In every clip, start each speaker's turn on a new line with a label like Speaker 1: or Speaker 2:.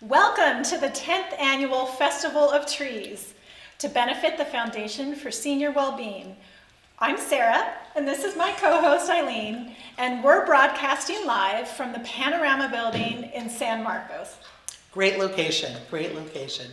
Speaker 1: Welcome to the 10th Annual Festival of Trees to benefit the Foundation for Senior Wellbeing. I'm Sarah, and this is my co-host Eileen, and we're broadcasting live from the Panorama Building in San Marcos.
Speaker 2: Great location, great location.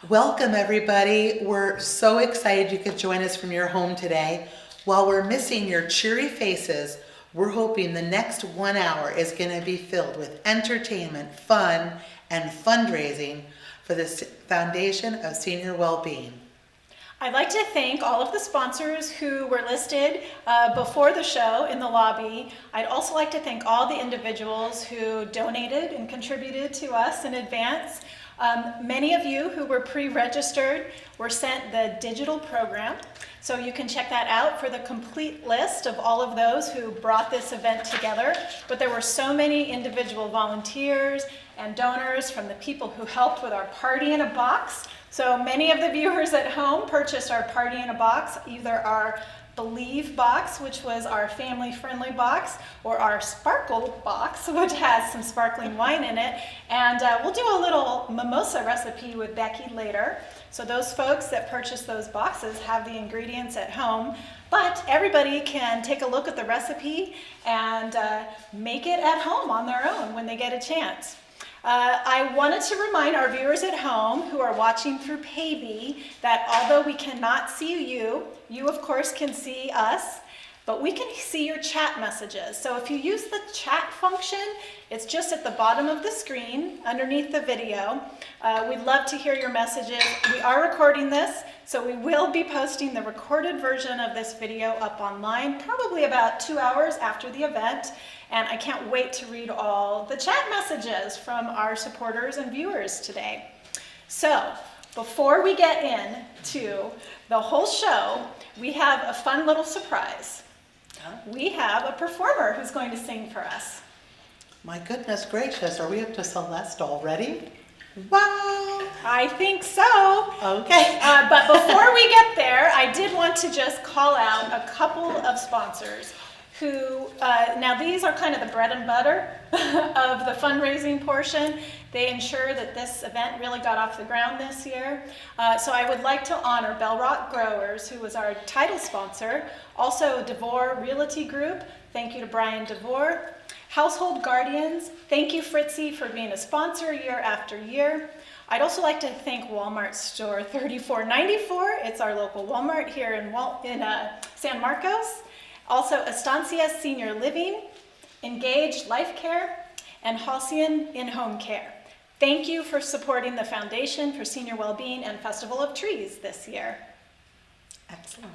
Speaker 2: Welcome everybody. We're so excited you could join us from your home today. While we're missing your cheery faces, we're hoping the next 1 hour is going to be filled with entertainment, fun, and fundraising for the Foundation of Senior Wellbeing.
Speaker 1: I'd like to thank all of the sponsors who were listed before the show in the lobby. I'd also like to thank all the individuals who donated and contributed to us in advance. Many of you who were pre-registered were sent the digital program, so you can check that out for the complete list of all of those who brought this event together. But there were so many individual volunteers and donors from the people who helped with our Party in a Box. So many of the viewers at home purchased our Party in a Box, either our Believe box, which was our family-friendly box, or our Sparkle box, which has some sparkling wine in it. And we'll do a little mimosa recipe with Becky later. So those folks that purchase those boxes have the ingredients at home, but everybody can take a look at the recipe and make it at home on their own when they get a chance. I wanted to remind our viewers at home who are watching through Paybe that although we cannot see you, you of course can see us, but we can see your chat messages. So if you use the chat function, it's just at the bottom of the screen underneath the video. We'd love to hear your messages. We are recording this, so we will be posting the recorded version of this video up online, probably about 2 hours after the event. And I can't wait to read all the chat messages from our supporters and viewers today. So before we get into the whole show, we have a fun little surprise. We have a performer who's going to sing for us.
Speaker 2: My goodness gracious, are we up to Celeste already? Wow!
Speaker 1: I think so.
Speaker 2: Okay.
Speaker 1: But before we get there, I did want to just call out a couple of sponsors who, now these are kind of the bread and butter of the fundraising portion. They ensure that this event really got off the ground this year. So I would like to honor Bell Rock Growers, who was our title sponsor. Also DeVore Realty Group, thank you to Brian DeVore. Household Guardians, thank you Fritzy for being a sponsor year after year. I'd also like to thank Walmart Store 3494. It's our local Walmart here in San Marcos. Also, Estancia Senior Living, Engage Life Care, and Halcyon In-Home Care. Thank you for supporting the Foundation for Senior Wellbeing and Festival of Trees this year.
Speaker 2: Excellent.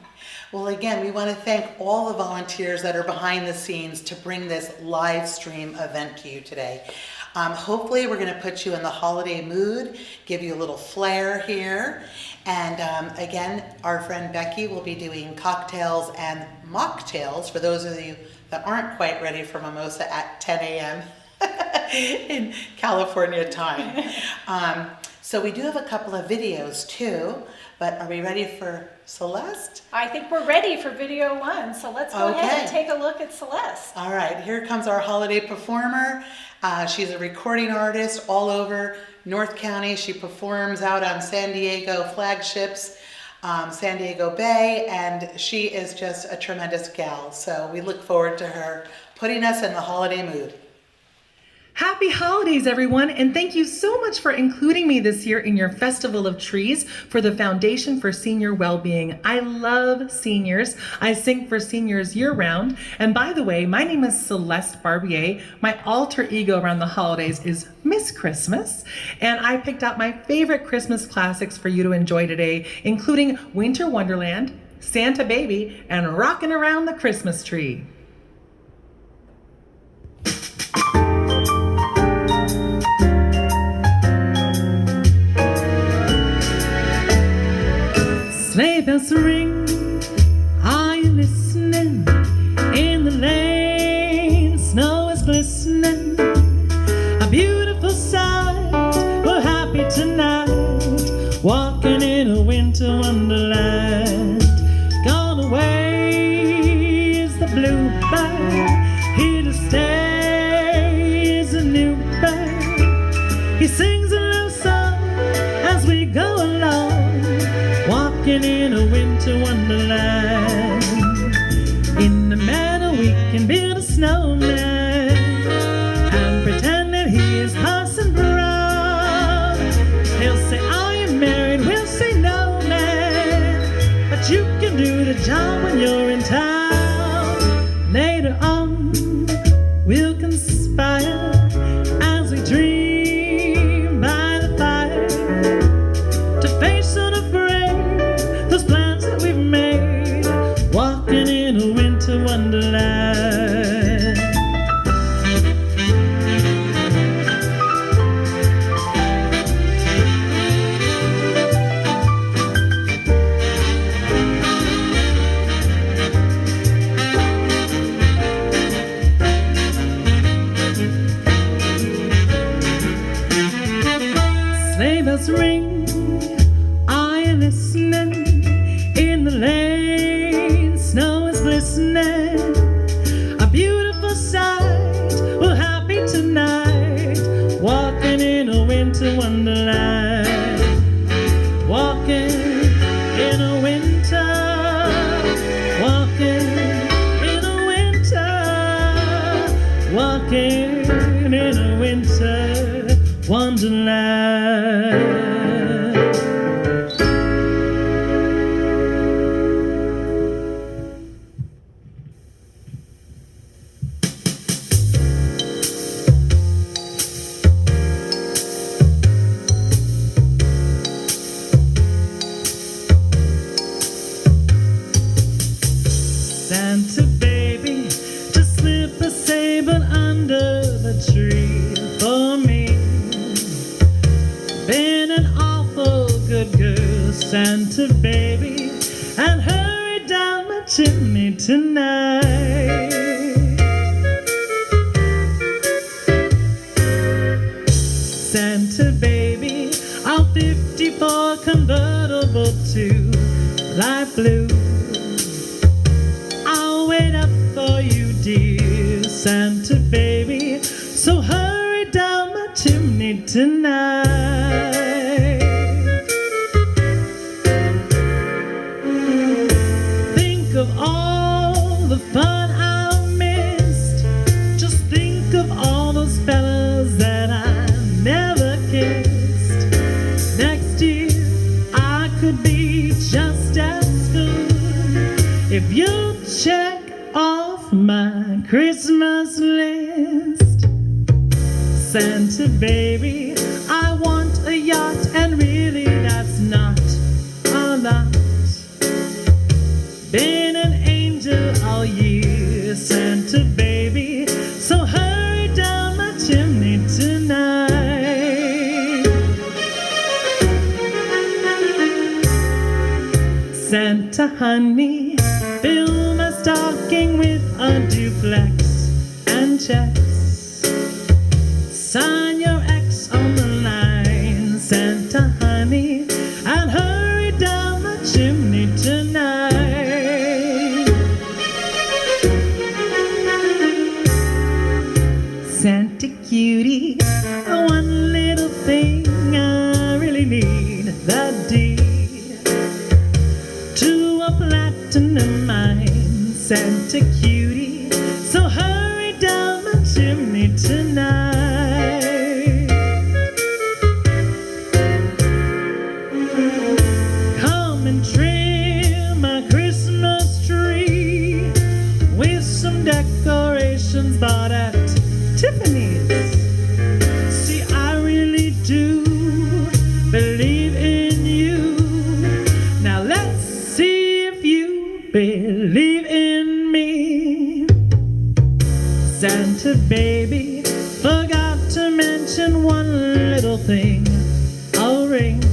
Speaker 2: Well, again, we want to thank all the volunteers that are behind the scenes to bring this live stream event to you today. Hopefully we're going to put you in the holiday mood, give you a little flair here. And again, our friend Becky will be doing cocktails and mocktails for those of you that aren't quite ready for mimosa at 10 a.m. in California time. So we do have a couple of videos too, but are we ready for Celeste?
Speaker 1: I think we're ready for video one, so let's go ahead and take a look at Celeste.
Speaker 2: All right, here comes our holiday performer. She's a recording artist all over North County. She performs out on San Diego flagships, San Diego Bay, and she is just a tremendous gal. So we look forward to her putting us in the holiday mood.
Speaker 3: Happy holidays, everyone, and thank you so much for including me this year in your Festival of Trees for the Foundation for Senior Wellbeing. I love seniors. I sing for seniors year-round. And by the way, my name is Celeste Barbier. My alter ego around the holidays is Miss Christmas, and I picked out my favorite Christmas classics for you to enjoy today, including Winter Wonderland, Santa Baby, and Rockin' Around the Christmas Tree. Sleigh bells ring, are you listening? In the lane, snow is glistening. A beautiful sight, we're happy tonight, walking in a winter wonderland. Gone away is the bluebird, here to stay is a new bird. He sings walking in a winter wonderland. In the meadow we can build a snowman and pretend that he is Parson Brown. He'll say, are you married? We'll say, no, man. But you can do the job when you're in town. Later on, we'll conspire as we dream by the fire to face unafraid those plans that we've made, walking in a winter wonderland. Sleigh bells ring, are you listening? In the lane, snow is glistening. A beautiful sight, we're happy tonight, walking in a winter wonderland. Walking in a winter, walking in a winter, walking in a winter wonderland. Santa baby, just slip a sable under the tree for me. Been an awful good girl, Santa baby, and hurry down my chimney tonight. Santa baby, our 54 convertible to light blue. I'll wait up for you, dear Santa baby, so hurry down my chimney tonight. Think of all the fun I missed. Just think of all those fellas that I never kissed. Next year I could be just as good if you check off my Christmas list. Santa baby, I want a yacht, and really that's not a lot. Been an angel all year, Santa baby, so hurry down my chimney tonight. Santa honey, fill my stocking with a duplex and checks. Sign your X on the line, Santa honey, and hurry down my chimney tonight. Santa cutie, one little thing I really need, the deed to a platinum mine, Santa cutie, so hurry down my chimney tonight. Come and trim my Christmas tree with some decorations bought at Tiffany's. See, I really do believe in you. Now let's see if you believe in me. Santa baby, forgot to mention one little thing, a ring.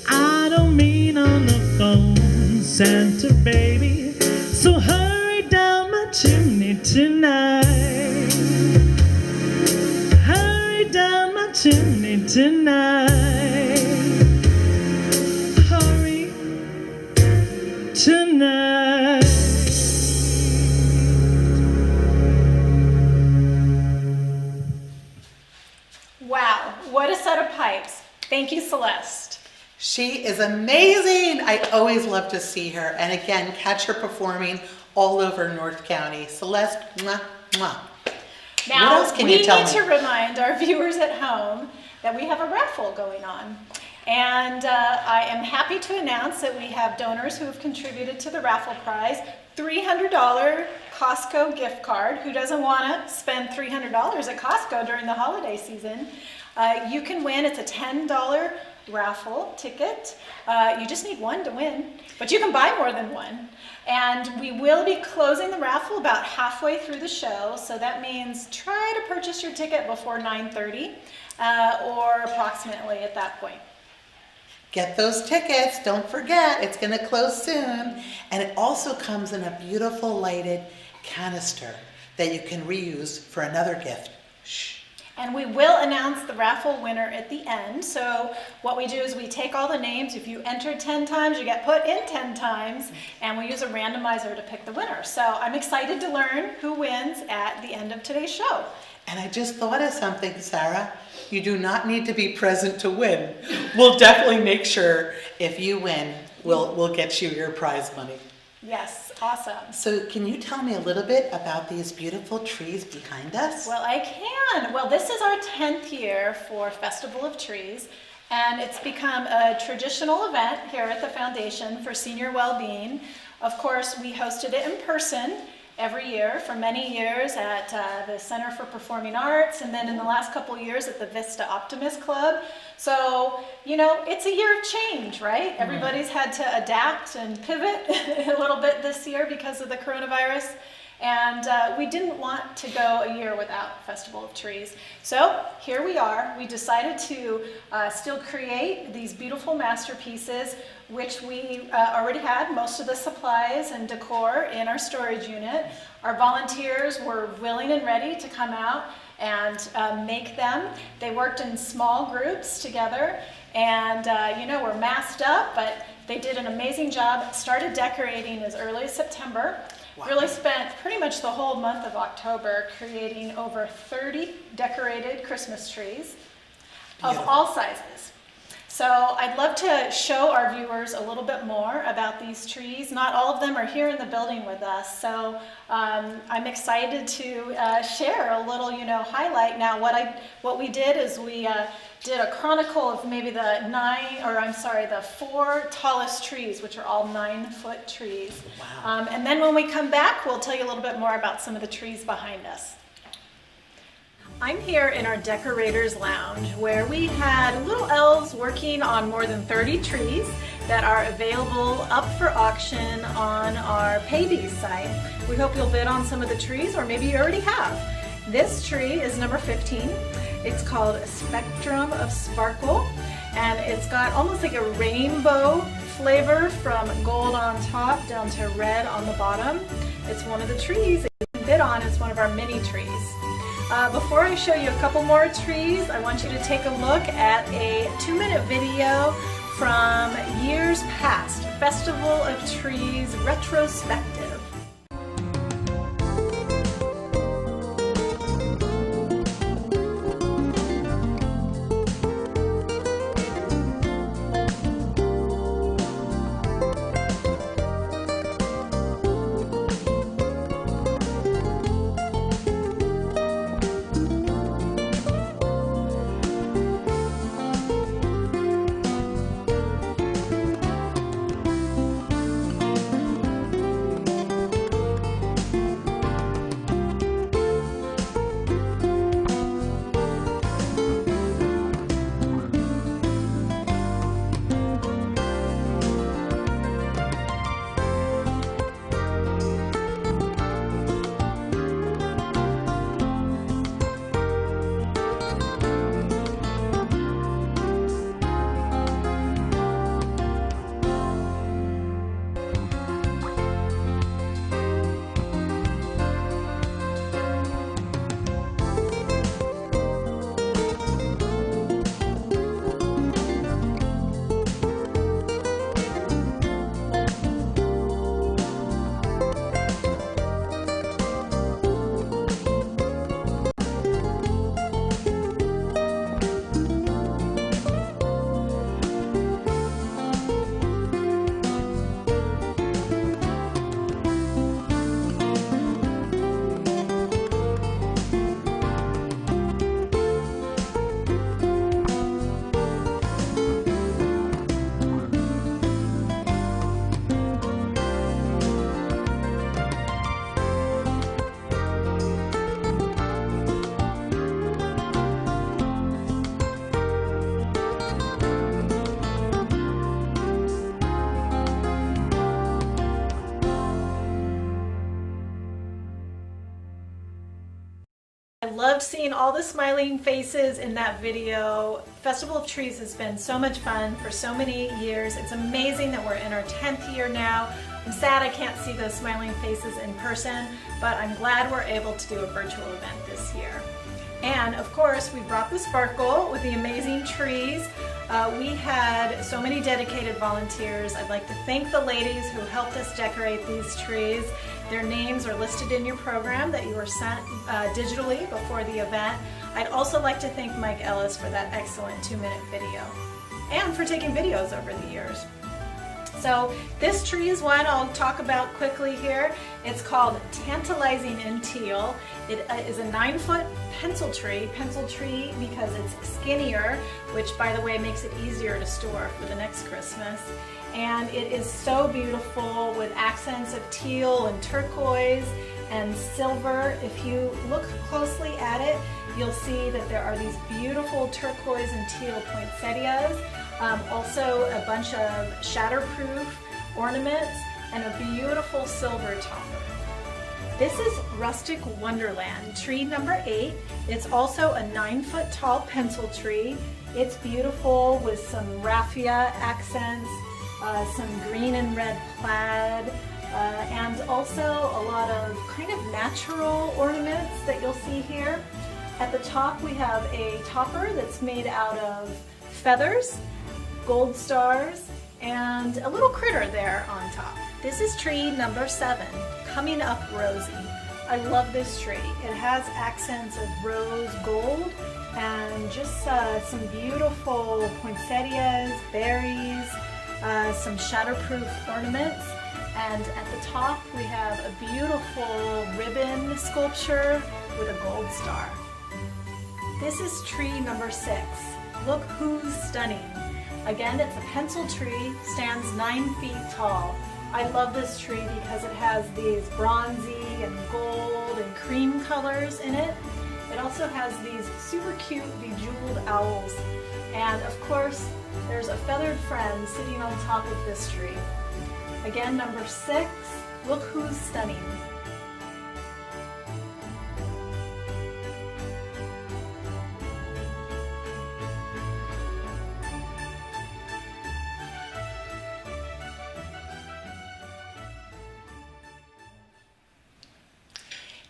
Speaker 3: I don't mean on the phone, Santa baby, so hurry down my chimney tonight. Hurry down my chimney tonight. Hurry tonight.
Speaker 1: Wow, what a set of pipes. Thank you, Celeste.
Speaker 2: She is amazing. I always love to see her. And again, catch her performing all over North County. Celeste, mwah, mwah.
Speaker 1: Now,
Speaker 2: what else can you tell me?
Speaker 1: we need to remind our viewers at home that we have a raffle going on. And I am happy to announce that we have donors who have contributed to the raffle prize. $300 Costco gift card. Who doesn't want to spend $300 at Costco during the holiday season? You can win. It's a $10 raffle ticket. You just need one to win, but you can buy more than one. And we will be closing the raffle about halfway through the show, so that means try to purchase your ticket before 9:30 or approximately at that point.
Speaker 2: Get those tickets. Don't forget, it's going to close soon. And it also comes in a beautiful lighted canister that you can reuse for another gift. Shh.
Speaker 1: And we will announce the raffle winner at the end. So what we do is we take all the names. If you enter 10 times, you get put in 10 times, and we use a randomizer to pick the winner. So I'm excited to learn who wins at the end of today's show.
Speaker 2: And I just thought of something, Sarah. You do not need to be present to win. We'll definitely make sure if you win, we'll get you your prize money.
Speaker 1: Yes, awesome.
Speaker 2: So can you tell me a little bit about these beautiful trees behind us?
Speaker 1: Well, I can. Well, this is our 10th year for Festival of Trees, and it's become a traditional event here at the Foundation for Senior Wellbeing. Of course, we hosted it in person every year for many years at the Center for Performing Arts, and then in the last couple of years at the Vista Optimist Club. So, you know, it's a year of change, right? Mm-hmm. Everybody's had to adapt and pivot a little bit this year because of the coronavirus. And we didn't want to go a year without Festival of Trees. So here we are. We decided to still create these beautiful masterpieces, which we already had most of the supplies and decor in our storage unit. Our volunteers were willing and ready to come out and make them. They worked in small groups together, and you know, we're masked up, but they did an amazing job. Started decorating as early as September. Wow. Really spent pretty much the whole month of October creating over 30 decorated Christmas trees of all sizes. So I'd love to show our viewers a little bit more about these trees. Not all of them are here in the building with us, so I'm excited to share a little, highlight. Now, what we did is we did a chronicle of maybe the 4 tallest trees, which are all 9-foot trees.
Speaker 2: Wow.
Speaker 1: And then when we come back, we'll tell you a little bit more about some of the trees behind us. I'm here in our decorators lounge where we had little elves working on more than 30 trees that are available up for auction on our Paybees site. We hope you'll bid on some of the trees, or maybe you already have. This tree is number 15. It's called Spectrum of Sparkle, and it's got almost like a rainbow flavor from gold on top down to red on the bottom. It's one of the trees that you can bid on. It's one of our mini trees. Before I show you a couple more trees, I want you to take a look at a 2-minute video from years past, Festival of Trees retrospective. loved seeing all the smiling faces in that video. Festival of Trees has been so much fun for so many years. It's amazing that we're in our 10th year now. I'm sad I can't see those smiling faces in person, but I'm glad we're able to do a virtual event this year. And of course, we brought the sparkle with the amazing trees. We had so many dedicated volunteers. I'd like to thank the ladies who helped us decorate these trees. Their names are listed in your program that you were sent digitally before the event. I'd also like to thank Mike Ellis for that excellent 2-minute video and for taking videos over the years. So this tree is one I'll talk about quickly here. It's called Tantalizing in Teal. It is a 9-foot pencil tree because it's skinnier, which by the way makes it easier to store for the next Christmas. And it is so beautiful with accents of teal and turquoise and silver. If you look closely at it, you'll see that there are these beautiful turquoise and teal poinsettias. Also a bunch of shatterproof ornaments and a beautiful silver topper. This is Rustic Wonderland, tree number 8. It's also a 9-foot tall pencil tree. It's beautiful with some raffia accents, some green and red plaid, and also a lot of kind of natural ornaments that you'll see here. At the top we have a topper that's made out of feathers, gold stars, and a little critter there on top. This is tree number 7, Coming Up Rosie. I love this tree. It has accents of rose gold and just some beautiful poinsettias, berries, some shatterproof ornaments. And at the top we have a beautiful ribbon sculpture with a gold star. This is tree number 6. Look who's stunning. Again, it's a pencil tree, stands 9 feet tall. I love this tree because it has these bronzy and gold and cream colors in it. It also has these super cute bejeweled owls. And of course, there's a feathered friend sitting on top of this tree. Again, number 6, look who's stunning.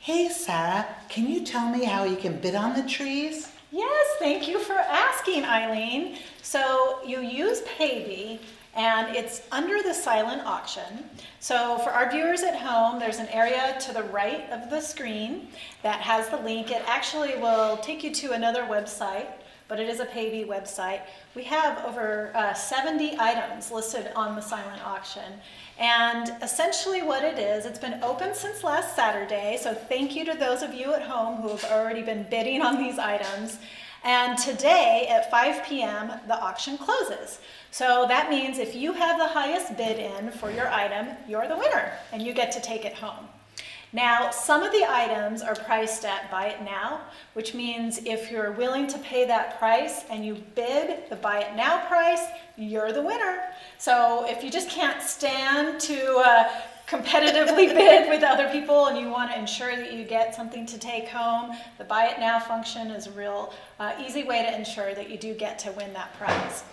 Speaker 2: Hey Sarah, can you tell me how you can bid on the trees?
Speaker 1: Yes, thank you for asking, Eileen. So you use Paybe, and it's under the silent auction. So for our viewers at home, there's an area to the right of the screen that has the link. It actually will take you to another website, but it is a Paybe website. We have over 70 items listed on the silent auction. And essentially what it is, it's been open since last Saturday, so thank you to those of you at home who have already been bidding on these items. And today at 5 p.m. the auction closes. So that means if you have the highest bid in for your item, you're the winner and you get to take it home. Now, some of the items are priced at buy it now, which means if you're willing to pay that price and you bid the buy it now price, you're the winner. So if you just can't stand to competitively bid with other people and you want to ensure that you get something to take home, the buy it now function is a real easy way to ensure that you do get to win that prize.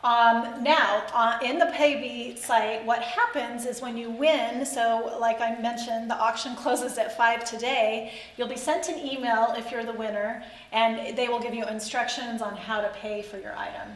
Speaker 1: Now, in the Paybe site, what happens is when you win, so like I mentioned, the auction closes at 5 today, you'll be sent an email if you're the winner, and they will give you instructions on how to pay for your item.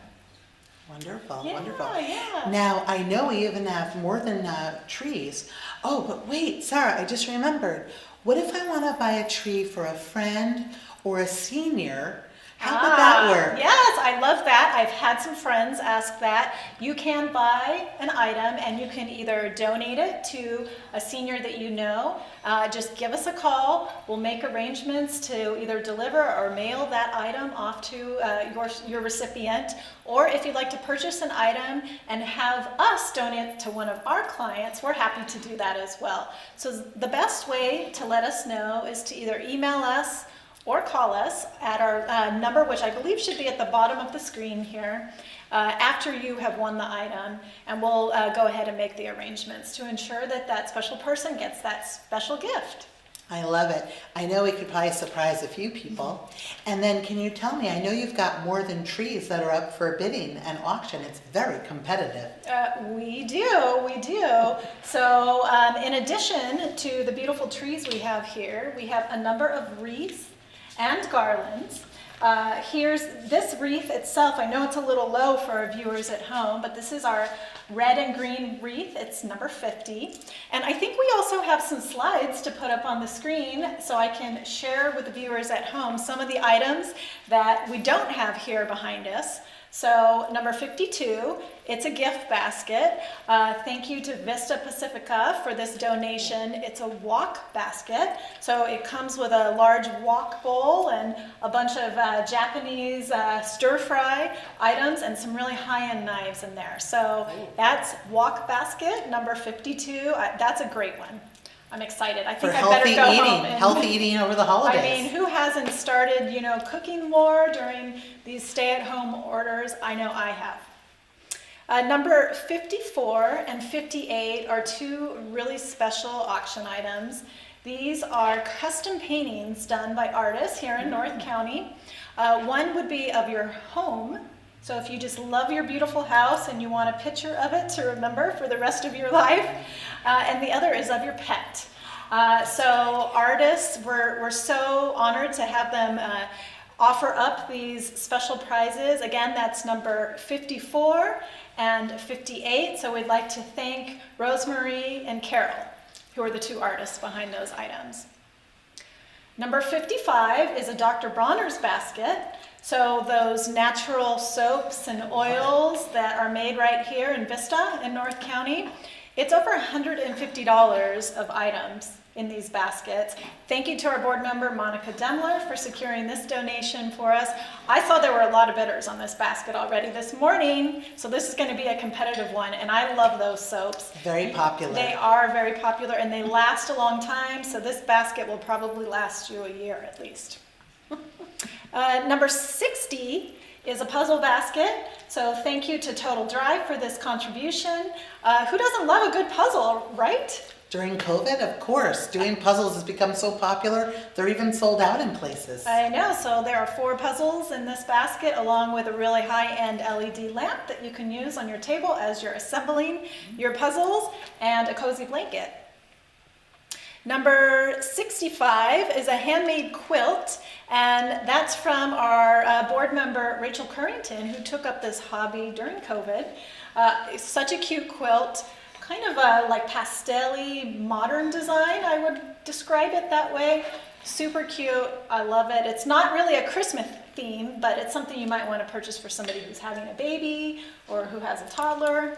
Speaker 2: Wonderful,
Speaker 1: Yeah,
Speaker 2: wonderful.
Speaker 1: yeah.
Speaker 2: Now, I know we even have more than trees. Oh, but wait, Sarah, I just remembered. What if I want to buy a tree for a friend or a senior? How would that work?
Speaker 1: Yes, I love that. I've had some friends ask that. You can buy an item and you can either donate it to a senior that you know. Just give us a call. We'll make arrangements to either deliver or mail that item off to your recipient. Or if you'd like to purchase an item and have us donate to one of our clients, we're happy to do that as well. So the best way to let us know is to either email us or call us at our number, which I believe should be at the bottom of the screen here, after you have won the item, and we'll go ahead and make the arrangements to ensure that that special person gets that special gift.
Speaker 2: I love it. I know we could probably surprise a few people. And then can you tell me, I know you've got more than trees that are up for bidding and auction. It's very competitive.
Speaker 1: We do. So in addition to the beautiful trees we have here, we have a number of wreaths and garlands. Here's this wreath itself. I know it's a little low for our viewers at home, but this is our red and green wreath. It's number 50. And I think we also have some slides to put up on the screen so I can share with the viewers at home some of the items that we don't have here behind us. So number 52, it's a gift basket. Thank you to Vista Pacifica for this donation. It's a wok basket. So it comes with a large wok bowl and a bunch of Japanese stir-fry items and some really high-end knives in there. So that's wok basket number 52. That's a great one. I'm excited. I think I better go home.
Speaker 2: Healthy eating over the holidays.
Speaker 1: I mean, who hasn't started, cooking more during these stay-at-home orders? I know I have. Number 54 and 58 are two really special auction items. These are custom paintings done by artists here in North County. One would be of your home. So if you just love your beautiful house and you want a picture of it to remember for the rest of your life, and the other is of your pet. So artists, we're so honored to have them offer up these special prizes. Again, that's number 54 and 58. So we'd like to thank Rosemary and Carol, who are the two artists behind those items. Number 55 is a Dr. Bronner's basket. So those natural soaps and oils that are made right here in Vista in North County, it's over $150 of items in these baskets. Thank you to our board member, Monica Demler, for securing this donation for us. I saw there were a lot of bidders on this basket already this morning, so this is going to be a competitive one, and I love those soaps.
Speaker 2: Very popular.
Speaker 1: They are very popular, and they last a long time, so this basket will probably last you a year at least. Number 60 is a puzzle basket. So thank you to Total Drive for this contribution. Who doesn't love a good puzzle, right?
Speaker 2: During COVID, of course. Doing puzzles has become so popular, they're even sold out in places.
Speaker 1: I know. So there are 4 puzzles in this basket, along with a really high-end LED lamp that you can use on your table as you're assembling your puzzles, and a cozy blanket. Number 65 is a handmade quilt, and that's from our board member, Rachel Currington, who took up this hobby during COVID. It's such a cute quilt, kind of a like pastel-y modern design, I would describe it that way. Super cute, I love it. It's not really a Christmas theme, but it's something you might want to purchase for somebody who's having a baby or who has a toddler.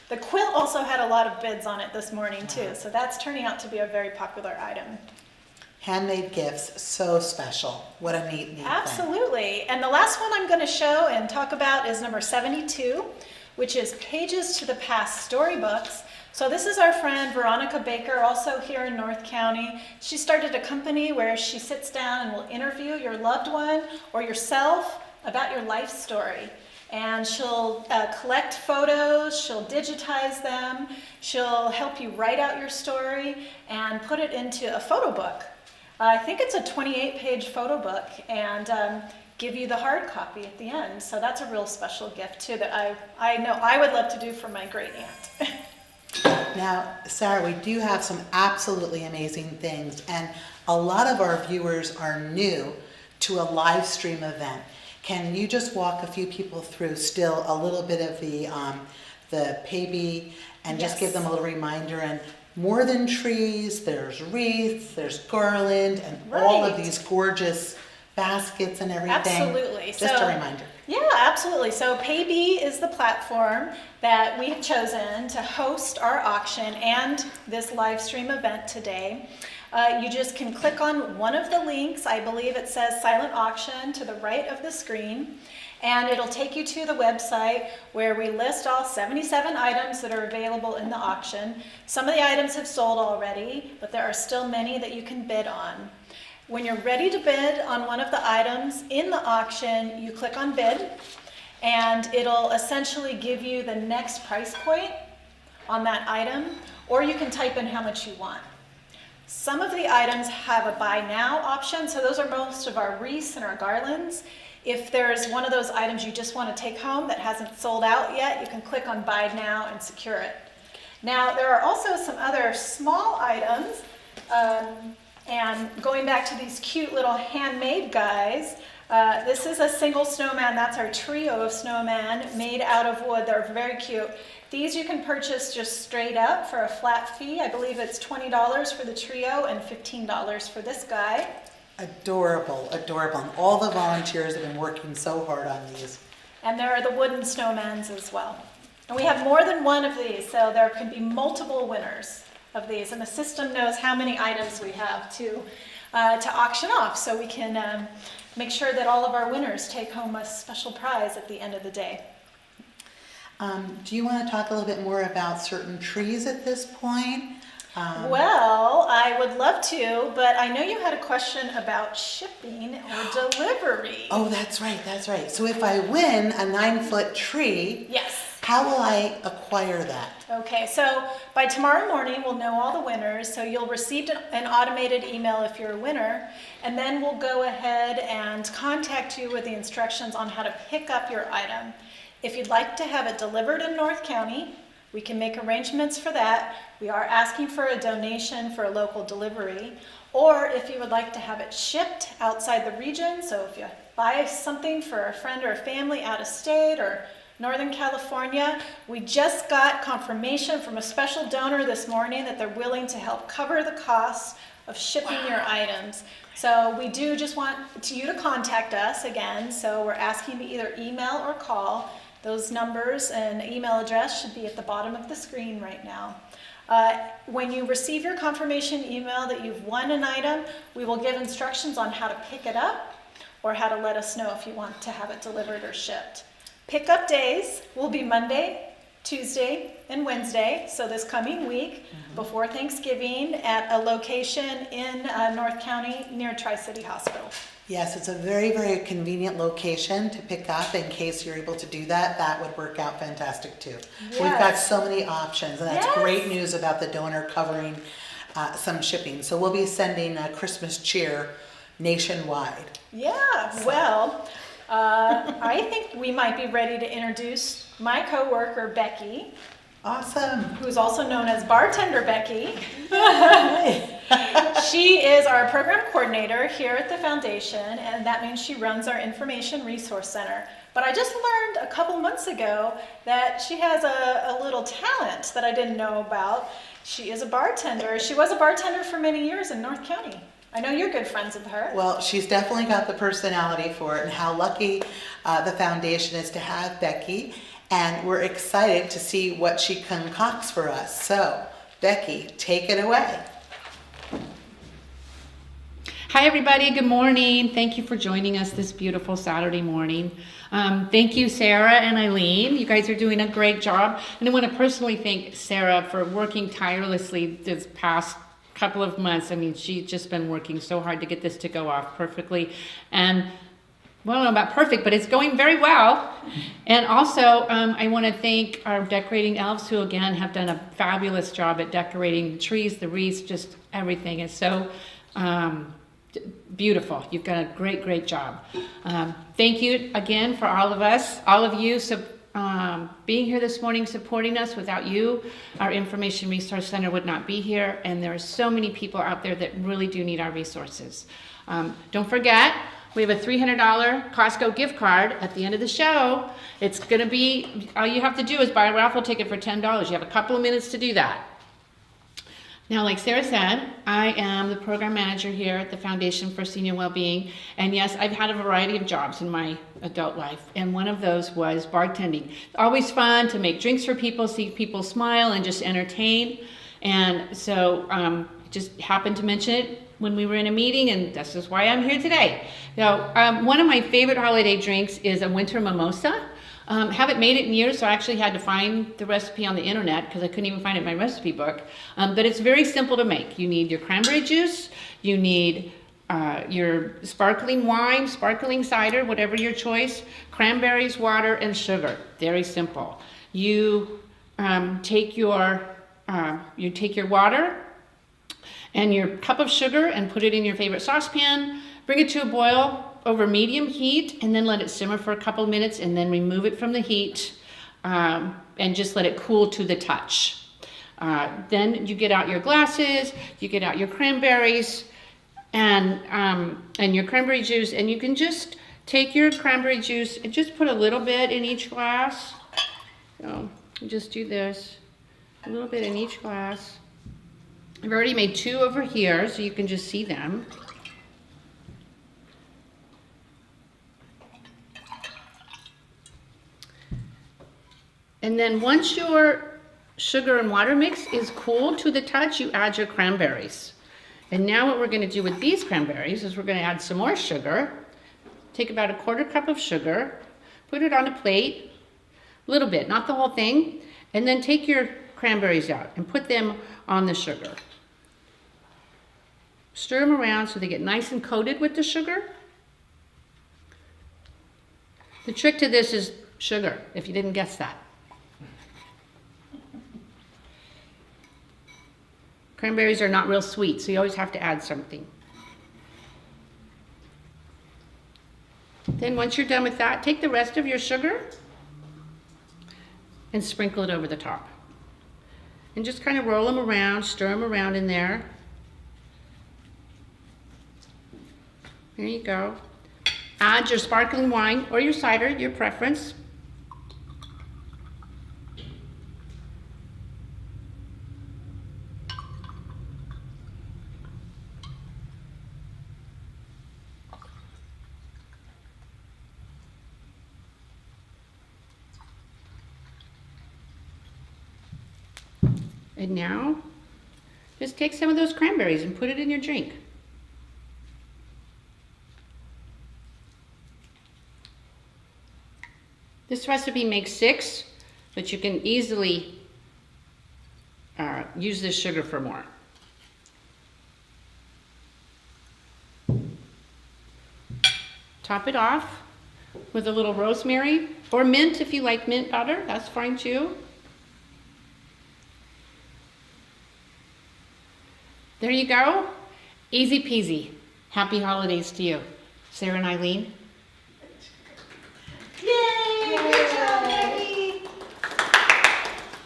Speaker 1: The quilt also had a lot of bids on it this morning too, so that's turning out to be a very popular item.
Speaker 2: Handmade gifts, so special. What a neat thing.
Speaker 1: Absolutely. And the last one I'm going to show and talk about is number 72, which is Pages to the Past Storybooks. So this is our friend Veronica Baker, also here in North County. She started a company where she sits down and will interview your loved one or yourself about your life story. And she'll collect photos, she'll digitize them, she'll help you write out your story and put it into a photo book. I think it's a 28-page photo book, and give you the hard copy at the end. So that's a real special gift too that I know I would love to do for my great aunt.
Speaker 2: Now, Sarah, we do have some absolutely amazing things, and a lot of our viewers are new to a live stream event. Can you just walk a few people through still a little bit of the paybe and just give them a little reminder? And more than trees, there's wreaths, there's garland, and all of these gorgeous baskets and everything.
Speaker 1: Absolutely.
Speaker 2: Just a reminder.
Speaker 1: Yeah, absolutely. So paybe is the platform that we've chosen to host our auction and this live stream event today. You just can click on one of the links. I believe it says Silent Auction to the right of the screen, and it'll take you to the website where we list all 77 items that are available in the auction. Some of the items have sold already, but there are still many that you can bid on. When you're ready to bid on one of the items in the auction, you click on bid, and it'll essentially give you the next price point on that item, or you can type in how much you want. Some of the items have a buy now option, so those are most of our wreaths and our garlands. If there's one of those items you just want to take home that hasn't sold out yet, you can click on buy now and secure it. Now, there are also some other small items, and going back to these cute little handmade guys, this is a single snowman. That's our trio of snowman made out of wood. They're very cute. These you can purchase just straight up for a flat fee. I believe it's $20 for the trio and $15 for this guy.
Speaker 2: Adorable, adorable. And all the volunteers have been working so hard on these.
Speaker 1: And there are the wooden snowmans as well. And we have more than one of these, so there could be multiple winners of these. And the system knows how many items we have to auction off, so we can make sure that all of our winners take home a special prize at the end of the day.
Speaker 2: Do you want to talk a little bit more about certain trees at this point?
Speaker 1: Well, I would love to, but I know you had a question about shipping or delivery.
Speaker 2: Oh, that's right, that's right. So if I win a 9-foot tree,
Speaker 1: Yes.
Speaker 2: how will I acquire that?
Speaker 1: Okay, so by tomorrow morning, we'll know all the winners. So you'll receive an automated email if you're a winner, and then we'll go ahead and contact you with the instructions on how to pick up your item. If you'd like to have it delivered in North County, we can make arrangements for that. We are asking for a donation for a local delivery. Or if you would like to have it shipped outside the region, so if you buy something for a friend or a family out of state or Northern California, we just got confirmation from a special donor this morning that they're willing to help cover the costs of shipping your items. So we do just want you to contact us again. So we're asking to either email or call. Those numbers and email address should be at the bottom of the screen right now. When you receive your confirmation email that you've won an item, we will give instructions on how to pick it up or how to let us know if you want to have it delivered or shipped. Pickup days will be Monday, Tuesday, and Wednesday, so this coming week before Thanksgiving at a location in North County near Tri-City Hospital.
Speaker 2: Yes, it's a very, very convenient location to pick up. In case you're able to do that, that would work out fantastic too.
Speaker 1: Yes.
Speaker 2: We've got so many options, and that's
Speaker 1: Yes.
Speaker 2: great news about the donor covering some shipping. So we'll be sending Christmas cheer nationwide.
Speaker 1: Yeah, well, I think we might be ready to introduce my coworker, Becky,
Speaker 2: Awesome.
Speaker 1: who's also known as Bartender Becky. She is our program coordinator here at the foundation, and that means she runs our Information Resource Center. But I just learned a couple months ago that she has a little talent that I didn't know about. She is a bartender. She was a bartender for many years in North County. I know you're good friends with her.
Speaker 2: Well, she's definitely got the personality for it, and how lucky the foundation is to have Becky. And we're excited to see what she concocts for us. So, Becky, take it away.
Speaker 4: Hi everybody, good morning. Thank you for joining us this beautiful Saturday morning. Thank you, Sarah and Eileen. You guys are doing a great job. And I want to personally thank Sarah for working tirelessly this past couple of months. I mean, she's just been working so hard to get this to go off perfectly. And well, I don't know about perfect, but it's going very well. And also, I want to thank our decorating elves who, again, have done a fabulous job at decorating the trees, the wreaths, just everything. It's so beautiful. You've got a great, great job. Thank you again for all of you, being here this morning, supporting us. Without you, our Information Resource Center would not be here. And there are so many people out there that really do need our resources. Don't forget, we have a $300 Costco gift card at the end of the show. It's going to be, all you have to do is buy a raffle ticket for $10. You have a couple of minutes to do that. Now, like Sarah said, I am the program manager here at the Foundation for Senior Wellbeing. And yes, I've had a variety of jobs in my adult life. And one of those was bartending. It's always fun to make drinks for people, see people smile, and just entertain. And so just happened to mention it when we were in a meeting, and this is why I'm here today. So one of my favorite holiday drinks is a winter mimosa. Haven't made it in years, so I actually had to find the recipe on the internet because I couldn't even find it in my recipe book. But it's very simple to make. You need your cranberry juice, you need your sparkling wine, sparkling cider, whatever your choice, cranberries, water, and sugar. Very simple. You take your water, and your cup of sugar and put it in your favorite saucepan. Bring it to a boil over medium heat and then let it simmer for a couple minutes and then remove it from the heat and just let it cool to the touch. Then you get out your glasses, you get out your cranberries and your cranberry juice, and you can just take your cranberry juice and just put a little bit in each glass. So just do this, a little bit in each glass. I've already made 2 over here, so you can just see them. And then once your sugar and water mix is cool to the touch, you add your cranberries. And now what we're going to do with these cranberries is we're going to add some more sugar. Take about a 1/4 cup of sugar, put it on a plate, a little bit, not the whole thing, and then take your cranberries out and put them on the sugar. Stir them around so they get nice and coated with the sugar. The trick to this is sugar, if you didn't guess that. Cranberries are not real sweet, so you always have to add something. Then once you're done with that, take the rest of your sugar and sprinkle it over the top. And just kind of roll them around, stir them around in there. There you go. Add your sparkling wine or your cider, your preference. And now, just take some of those cranberries and put it in your drink. This recipe makes 6, but you can easily use this sugar for more. Top it off with a little rosemary or mint if you like mint powder, that's fine too. There you go. Easy peasy. Happy holidays to you. Sarah and Eileen.
Speaker 1: Yay! Good job, Becky.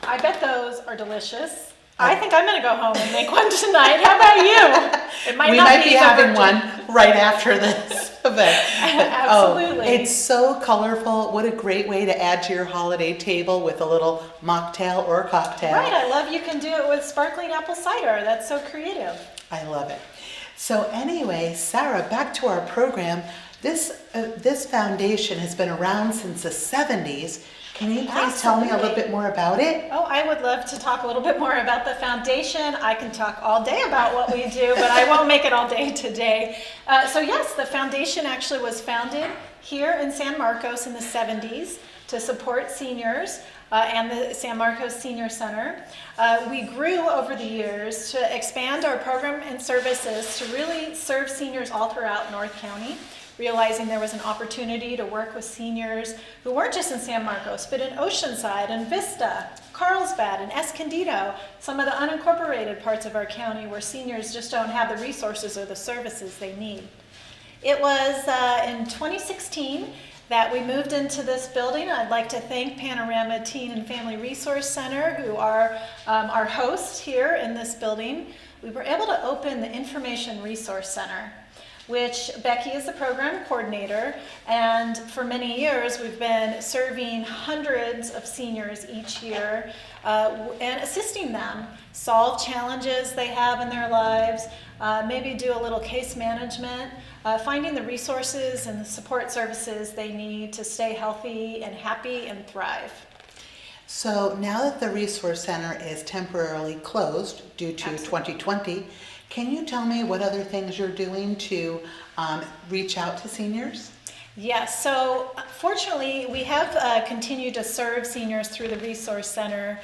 Speaker 1: I bet those are delicious. I think I'm going to go home and make one tonight. How about you? It
Speaker 2: We
Speaker 1: not
Speaker 2: might be
Speaker 1: the
Speaker 2: having
Speaker 1: virgin.
Speaker 2: one right after this event.
Speaker 1: Absolutely.
Speaker 2: Oh, it's so colorful. What a great way to add to your holiday table with a little mocktail or cocktail.
Speaker 1: Right, I love you can do it with sparkling apple cider. That's so creative.
Speaker 2: I love it. So anyway, Sarah, back to our program. This foundation has been around since the 70s. Can you please tell me a little bit more about it?
Speaker 1: Oh, I would love to talk a little bit more about the foundation. I can talk all day about what we do, but I won't make it all day today. So yes, the foundation actually was founded here in San Marcos in the 70s to support seniors and the San Marcos Senior Center. We grew over the years to expand our program and services to really serve seniors all throughout North County, realizing there was an opportunity to work with seniors who weren't just in San Marcos, but in Oceanside and Vista, Carlsbad and Escondido, some of the unincorporated parts of our county where seniors just don't have the resources or the services they need. It was in 2016 that we moved into this building. I'd like to thank Panorama Teen and Family Resource Center, who are our hosts here in this building. We were able to open the Information Resource Center, which Becky is the program coordinator, and for many years we've been serving hundreds of seniors each year and assisting them solve challenges they have in their lives, maybe do a little case management, finding the resources and the support services they need to stay healthy and happy and thrive.
Speaker 2: So now that the Resource Center is temporarily closed due to 2020, can you tell me what other things you're doing to reach out to seniors?
Speaker 1: Yes, so fortunately we have continued to serve seniors through the Resource Center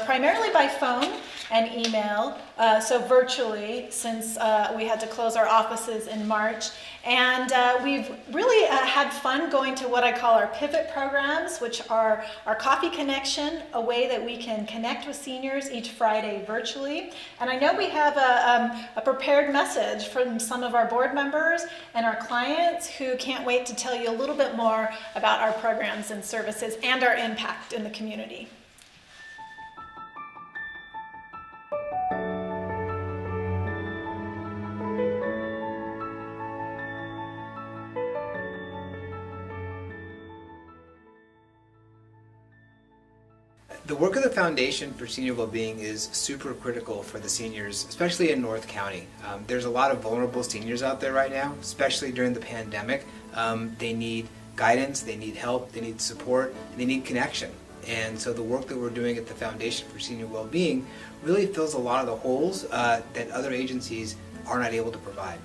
Speaker 1: primarily by phone and email. so virtually, since we had to close our offices in March. And we've really had fun going to what I call our pivot programs, which are our Coffee Connection, a way that we can connect with seniors each Friday virtually. And I know we have a prepared message from some of our board members and our clients who can't wait to tell you a little bit more about our programs and services and our impact in the community.
Speaker 5: The work of the Foundation for Senior Wellbeing is super critical for the seniors, especially in North County. There's a lot of vulnerable seniors out there right now, especially during the pandemic. They need guidance, they need help, they need support, and they need connection. And so the work that we're doing at the Foundation for Senior Wellbeing really fills a lot of the holes that other agencies are not able to provide.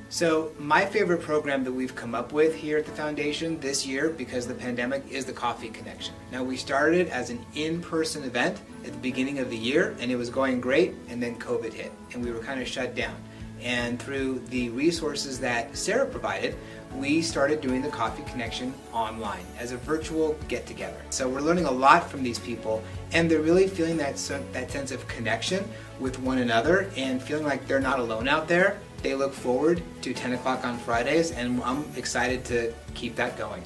Speaker 5: So my favorite program that we've come up with here at the Foundation this year, because of the pandemic, is the Coffee Connection. Now, we started as an in-person event at the beginning of the year, and it was going great, and then COVID hit, and we were kind of shut down. And through the resources that Sarah provided, we started doing the Coffee Connection online as a virtual get-together. So we're learning a lot from these people, and they're really feeling that sense of connection with one another and feeling like they're not alone out there. They look forward to 10 o'clock on Fridays, and I'm excited to keep that going.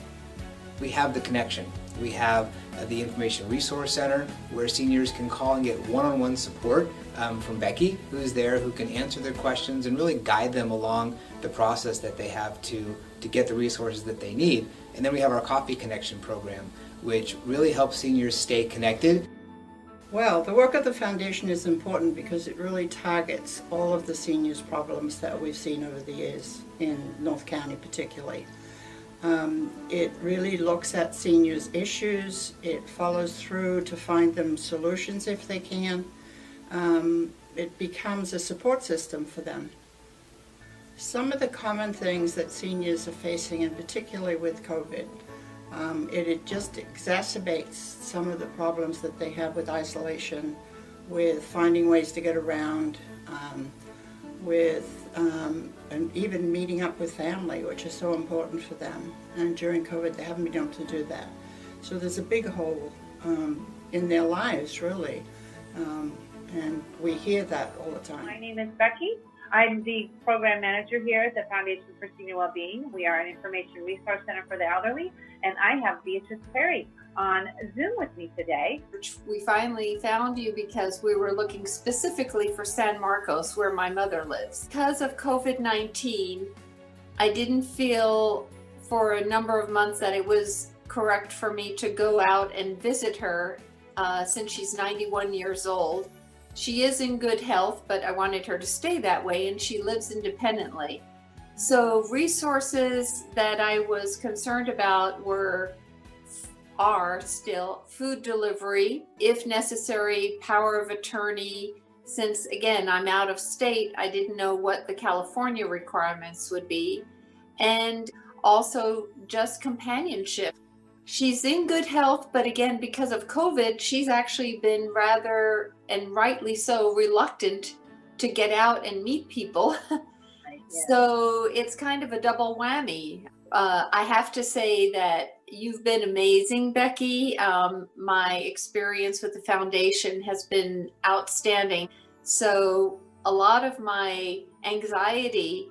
Speaker 5: We have the connection. We have the Information Resource Center, where seniors can call and get one-on-one support from Becky, who's there, who can answer their questions and really guide them along the process that they have to get the resources that they need. And then we have our Coffee Connection program, which really helps seniors stay connected.
Speaker 6: Well, the work of the Foundation is important because it really targets all of the seniors' problems that we've seen over the years in North County particularly. It really looks at seniors' issues. It follows through to find them solutions if they can. It becomes a support system for them. Some of the common things that seniors are facing, and particularly with COVID, it just exacerbates some of the problems that they have with isolation, with finding ways to get around, and even meeting up with family, which is so important for them. And during COVID, they haven't been able to do that. So there's a big hole in their lives, really, and we hear that all the time.
Speaker 7: My name is Becky. I'm the program manager here at the Foundation for Senior Wellbeing. We are an information resource center for the elderly, and I have Beatrice Perry on Zoom with me today.
Speaker 8: We finally found you because we were looking specifically for San Marcos, where my mother lives. Because of COVID-19, I didn't feel for a number of months that it was correct for me to go out and visit her since she's 91 years old. She is in good health, but I wanted her to stay that way, and she lives independently. So resources that I was concerned about are still food delivery, if necessary, power of attorney. Since again, I'm out of state, I didn't know what the California requirements would be, and also just companionship. She's in good health, but again, because of COVID, she's actually been rather, and rightly so, reluctant to get out and meet people. So it's kind of a double whammy. I have to say that you've been amazing, Becky. My experience with the Foundation has been outstanding. So a lot of my anxiety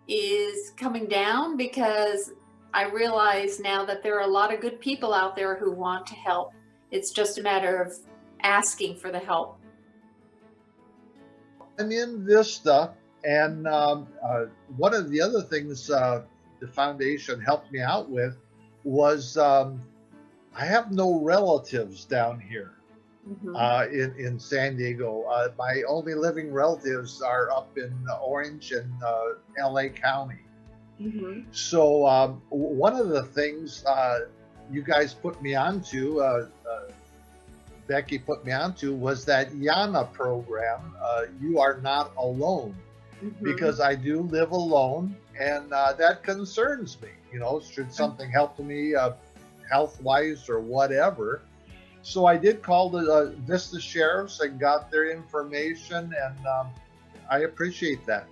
Speaker 8: is coming down because I realize now that there are a lot of good people out there who want to help. It's just a matter of asking for the help.
Speaker 9: I'm in Vista, and one of the other things the foundation helped me out with was I have no relatives down here in San Diego. My only living relatives are up in Orange and LA County. So one of the things you guys put me onto, Becky put me onto, was that YANA program, You Are Not Alone, because I do live alone, and that concerns me. You know, should something help me health-wise or whatever, So I did call the Vista Sheriffs and got their information, and I appreciate that.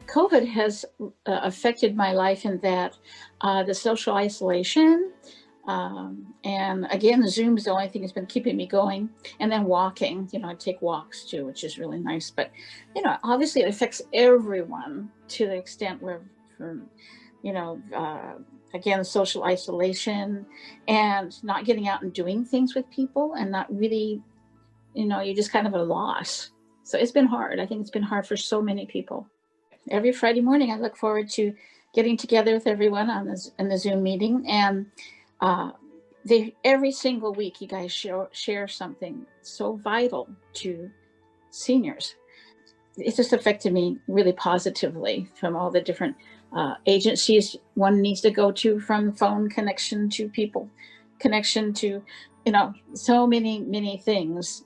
Speaker 10: COVID has affected my life in that the social isolation, and again, the Zoom is the only thing that's been keeping me going. And then walking, I take walks too, which is really nice. But, obviously it affects everyone to the extent where, again, social isolation and not getting out and doing things with people and not really, you're just kind of at a loss. So it's been hard. I think it's been hard for so many people. Every Friday morning, I look forward to getting together with everyone in the Zoom meeting. And every single week, you guys share something so vital to seniors. It's just affected me really positively from all the different agencies one needs to go to, from phone connection to people connection to, so many things.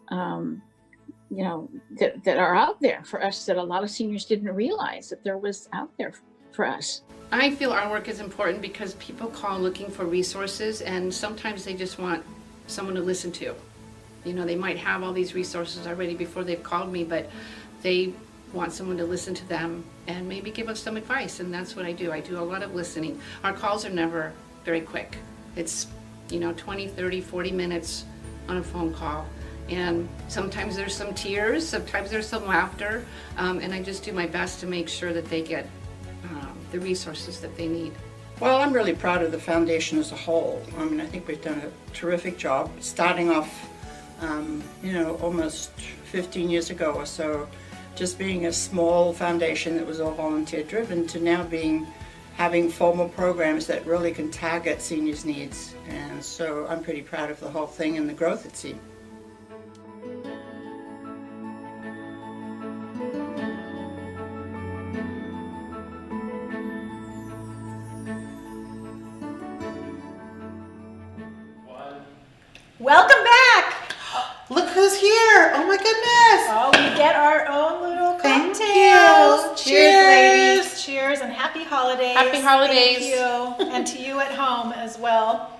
Speaker 10: That are out there for us that a lot of seniors didn't realize that there was out there for us.
Speaker 4: I feel our work is important because people call looking for resources, and sometimes they just want someone to listen to. They might have all these resources already before they've called me, but they want someone to listen to them and maybe give us some advice, and that's what I do. I do a lot of listening. Our calls are never very quick. It's 20, 30, 40 minutes on a phone call. And sometimes there's some tears, sometimes there's some laughter, and I just do my best to make sure that they get the resources that they need.
Speaker 6: Well, I'm really proud of the foundation as a whole. I think we've done a terrific job, starting off, almost 15 years ago or so, just being a small foundation that was all volunteer driven, to now having formal programs that really can target seniors' needs. And so I'm pretty proud of the whole thing and the growth it's seen.
Speaker 1: Welcome back.
Speaker 2: Look who's here. Oh my goodness.
Speaker 1: Oh, we get our own little
Speaker 2: Thank
Speaker 1: cocktails.
Speaker 2: you.
Speaker 1: Cheers, ladies. Cheers and happy holidays.
Speaker 4: Happy holidays.
Speaker 1: Thank you. And to you at home as well.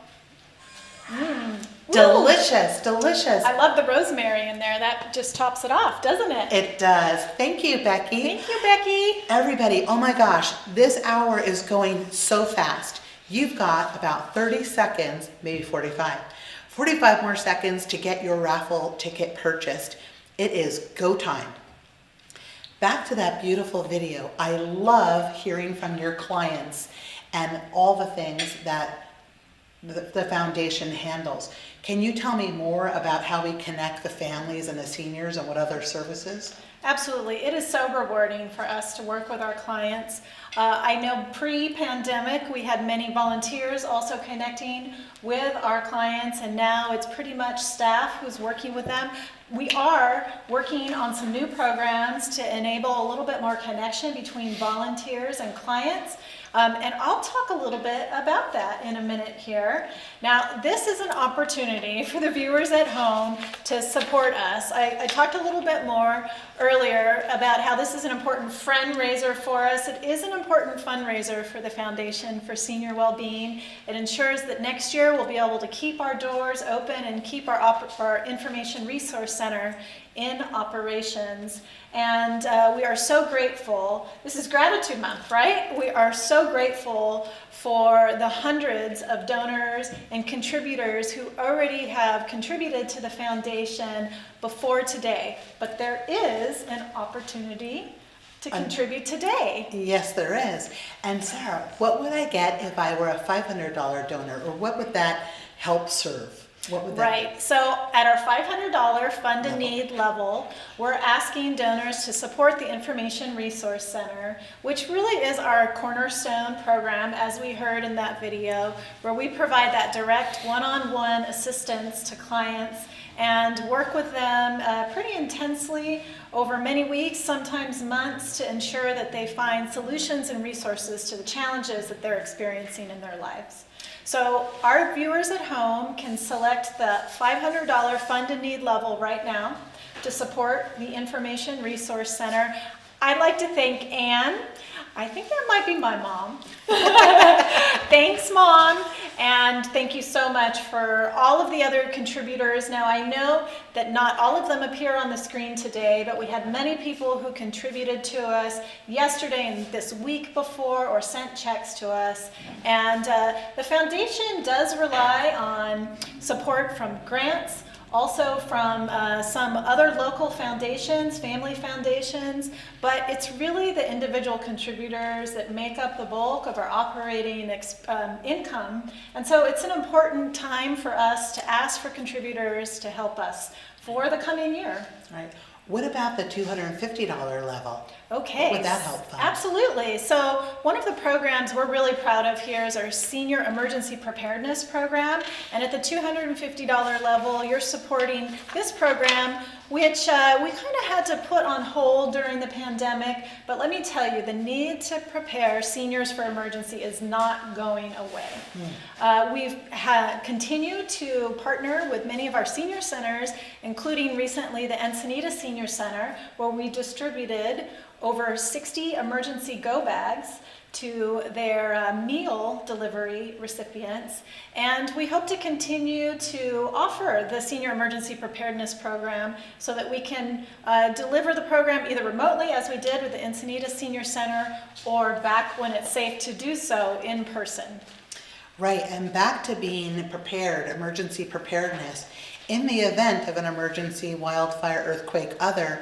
Speaker 2: Delicious, delicious.
Speaker 1: I love the rosemary in there. That just tops it off, doesn't it?
Speaker 2: It does. Thank you, Becky.
Speaker 1: Thank you, Becky.
Speaker 2: Everybody, oh my gosh, this hour is going so fast. You've got about 30 seconds, maybe 45 more seconds to get your raffle ticket purchased. It is go time. Back to that beautiful video. I love hearing from your clients and all the things that the foundation handles. Can you tell me more about how we connect the families and the seniors and what other services?
Speaker 1: Absolutely. It is so rewarding for us to work with our clients. I know pre-pandemic we had many volunteers also connecting with our clients, and now it's pretty much staff who's working with them. We are working on some new programs to enable a little bit more connection between volunteers and clients. And I'll talk a little bit about that in a minute here. Now, this is an opportunity for the viewers at home to support us. I talked a little bit more earlier about how this is an important fundraiser for us. It is an important fundraiser for the Foundation for Senior Wellbeing. It ensures that next year we'll be able to keep our doors open and keep our Information Resource Center in operations. And we are so grateful. This is Gratitude Month, right? We are so grateful for the hundreds of donors and contributors who already have contributed to the foundation before today. But there is an opportunity to contribute today.
Speaker 2: Yes, there is. And Sarah, what would I get if I were a $500 donor, or what would that help serve? What would that
Speaker 1: Right, so at our $500 fund in need level, we're asking donors to support the Information Resource Center, which really is our cornerstone program, as we heard in that video, where we provide that direct one-on-one assistance to clients and work with them pretty intensely over many weeks, sometimes months, to ensure that they find solutions and resources to the challenges that they're experiencing in their lives. So our viewers at home can select the $500 fund in need level right now to support the Information Resource Center. I'd like to thank Anne. I think that might be my mom. Thanks, Mom. And And thank you so much for all of the other contributors. Now, I know that not all of them appear on the screen today, but we had many people who contributed to us yesterday and this week before, or sent checks to us. And the foundation does rely on support from grants, also from some other local foundations, family foundations, but it's really the individual contributors that make up the bulk of our operating income. And so it's an important time for us to ask for contributors to help us for the coming year.
Speaker 2: Right. What about the $250 level?
Speaker 1: Okay.
Speaker 2: What would that help fund?
Speaker 1: Absolutely. So one of the programs we're really proud of here is our Senior Emergency Preparedness Program. And at the $250 level, you're supporting this program, which we kind of had to put on hold during the pandemic. But let me tell you, the need to prepare seniors for emergency is not going away. We've continued to partner with many of our senior centers, including recently the Encinitas Senior Center, where we distributed over 60 emergency go bags to their meal delivery recipients. And we hope to continue to offer the Senior Emergency Preparedness Program so that we can deliver the program either remotely, as we did with the Encinitas Senior Center, or back when it's safe to do so in person.
Speaker 2: Right, and back to being prepared, emergency preparedness. In the event of an emergency, wildfire, earthquake, other,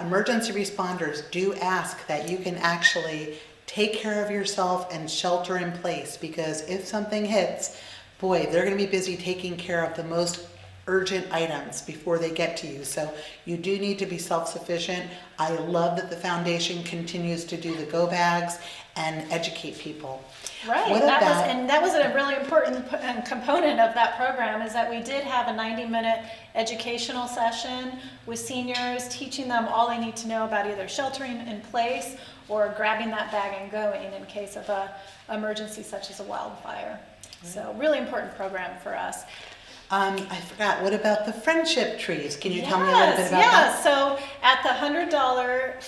Speaker 2: emergency responders do ask that you can actually take care of yourself and shelter in place, because if something hits, boy, they're going to be busy taking care of the most urgent items before they get to you. So you do need to be self-sufficient. I love that the foundation continues to do the go bags and educate people.
Speaker 1: Right, that was a really important component of that program, is that we did have a 90-minute educational session with seniors, teaching them all they need to know about either sheltering in place or grabbing that bag and going in case of an emergency such as a wildfire. So really important program for us.
Speaker 2: I forgot, what about the friendship trees? Can you tell me a little bit about that?
Speaker 1: So at the $100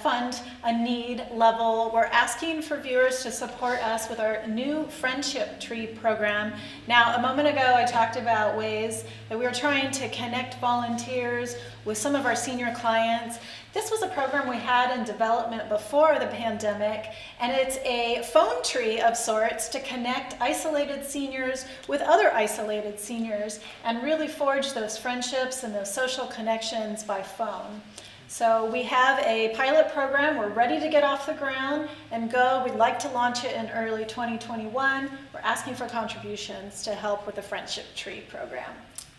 Speaker 1: fund a need level, we're asking for viewers to support us with our new friendship tree program. Now, a moment ago, I talked about ways that we were trying to connect volunteers with some of our senior clients. This was a program we had in development before the pandemic, and it's a phone tree of sorts to connect isolated seniors with other isolated seniors and really forge those friendships and those social connections by phone. So we have a pilot program. We're ready to get off the ground and go. We'd like to launch it in early 2021. We're asking for contributions to help with the Friendship Tree program.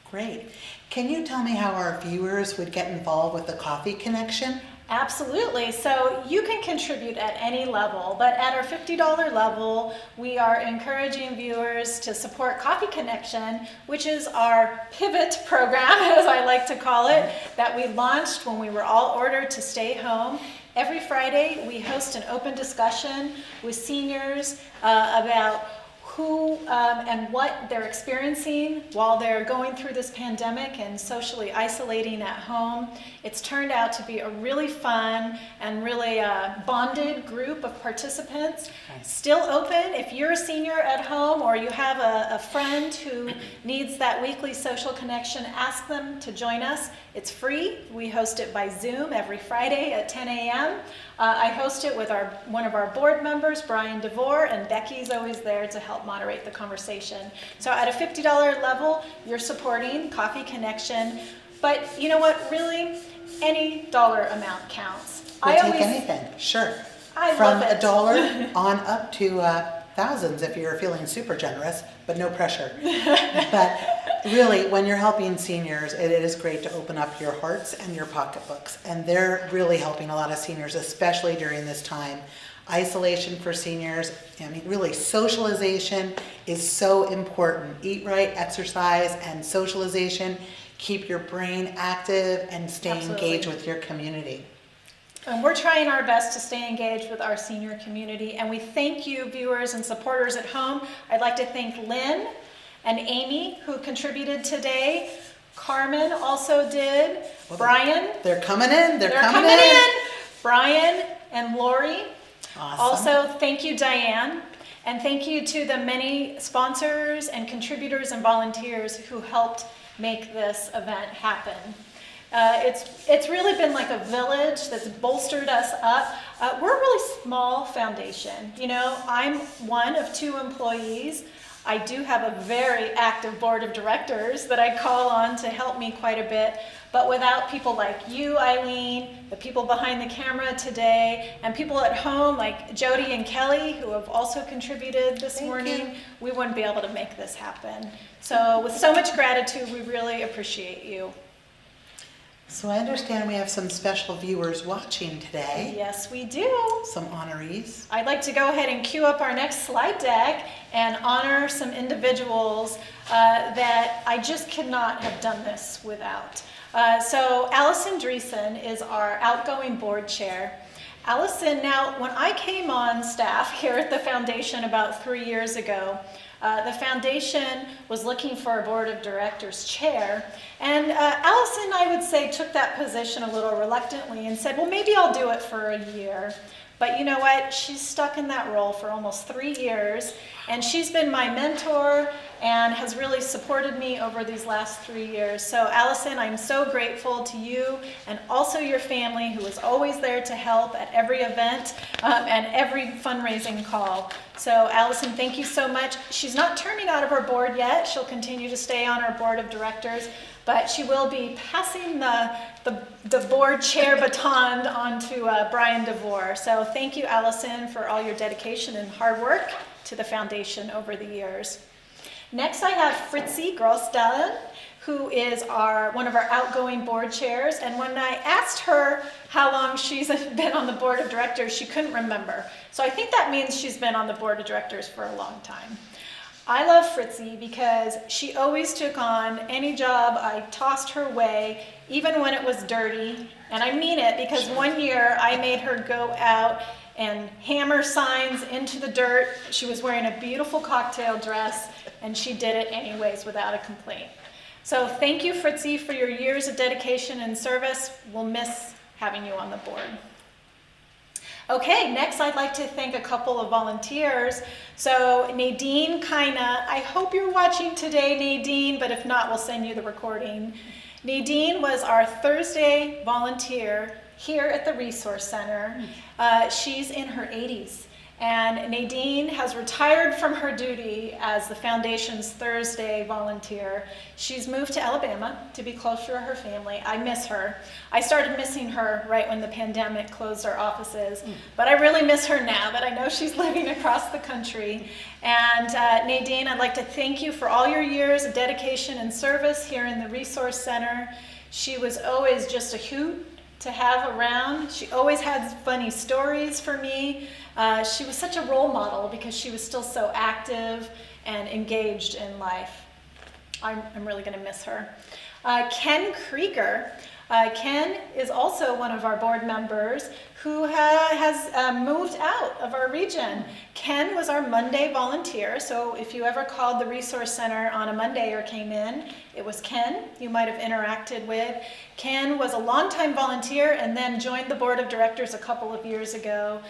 Speaker 2: Great. Can you tell me how our viewers would get involved with the Coffee Connection?
Speaker 1: Absolutely. So you can contribute at any level, but at our $50 level, we are encouraging viewers to support Coffee Connection, which is our pivot program, as I like to call it, that we launched when we were all ordered to stay home. Every Friday, we host an open discussion with seniors about who and what they're experiencing while they're going through this pandemic and socially isolating at home. It's turned out to be a really fun and really bonded group of participants. Nice. Still open. If you're a senior at home or you have a friend who needs that weekly social connection, ask them to join us. It's free. We host it by Zoom every Friday at 10 a.m. I host it with one of our board members, Brian DeVore, and Becky's always there to help moderate the conversation. So at a $50 level, you're supporting Coffee Connection. But you know what? Really, any dollar amount counts.
Speaker 2: We'll take anything, sure. From $1 on up to thousands if you're feeling super generous, but no pressure. But really, when you're helping seniors, it is great to open up your hearts and your pocketbooks. And they're really helping a lot of seniors, especially during this time. Isolation for seniors, I mean, really socialization is so important. Eat right, exercise, and socialization. Keep your brain active and stay engaged with your community.
Speaker 1: And we're trying our best to stay engaged with our senior community, and we thank you, viewers and supporters at home. I'd like to thank Lynn and Amy, who contributed today. Carmen also did. Brian.
Speaker 2: They're coming in. They're coming in.
Speaker 1: Brian and Lori.
Speaker 2: Awesome.
Speaker 1: Also, thank you, Diane. And thank you to the many sponsors and contributors and volunteers who helped make this event happen. It's really been like a village that's bolstered us up. We're a really small foundation. You know, I'm one of 2 employees. I do have a very active board of directors that I call on to help me quite a bit. But without people like you, Eileen, the people behind the camera today, and people at home like Jody and Kelly, who have also contributed this morning, we wouldn't be able to make this happen. So with so much gratitude, we really appreciate you.
Speaker 2: So I understand we have some special viewers watching today.
Speaker 1: Yes, we do.
Speaker 2: Some honorees.
Speaker 1: I'd like to go ahead and cue up our next slide deck and honor some individuals that I just could not have done this without. So Allison Dreesen is our outgoing board chair. Allison, now when I came on staff here at the foundation about 3 years ago, the foundation was looking for a board of directors chair, and Allison, I would say, took that position a little reluctantly and said, well, maybe I'll do it for a year. But you know what? She's stuck in that role for almost 3 years, and she's been my mentor and has really supported me over these last 3 years. So Allison, I'm so grateful to you and also your family, who is always there to help at every event and every fundraising call. So Allison, thank you so much. She's not turning out of her board yet. She'll continue to stay on our board of directors, but she will be passing the board chair baton on to Brian DeVore. So thank you, Allison, for all your dedication and hard work to the foundation over the years. Next, I have Fritzi Grossdalen, who is one of our outgoing board chairs. And when I asked her how long she's been on the board of directors, she couldn't remember. So I think that means she's been on the board of directors for a long time. I love Fritzi because she always took on any job I tossed her way, even when it was dirty. And I mean it, because one year I made her go out and hammer signs into the dirt. She was wearing a beautiful cocktail dress, and she did it anyways without a complaint. So thank you, Fritzi, for your years of dedication and service. We'll miss having you on the board. Okay, next I'd like to thank a couple of volunteers. So Nadine Kaina, I hope you're watching today, Nadine, but if not, we'll send you the recording. Nadine was our Thursday volunteer here at the Resource Center. She's in her 80s. And Nadine has retired from her duty as the Foundation's Thursday volunteer. She's moved to Alabama to be closer to her family. I miss her. I started missing her right when the pandemic closed our offices, but I really miss her now that I know she's living across the country. And Nadine, I'd like to thank you for all your years of dedication and service here in the Resource Center. She was always just a hoot to have around. She always had funny stories for me. She was such a role model because she was still so active and engaged in life. I'm really going to miss her. Ken Krieger. Ken is also one of our board members who has moved out of our region. Ken was our Monday volunteer, so if you ever called the Resource Center on a Monday or came in, it was Ken you might have interacted with. Ken was a longtime volunteer and then joined the board of directors a couple of years ago.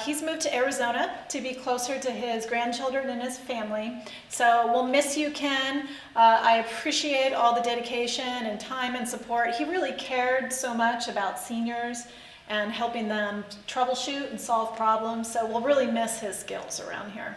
Speaker 1: He's moved to Arizona to be closer to his grandchildren and his family. So we'll miss you, Ken. I appreciate all the dedication and time and support. He really cared so much about seniors and helping them troubleshoot and solve problems. So we'll really miss his skills around here.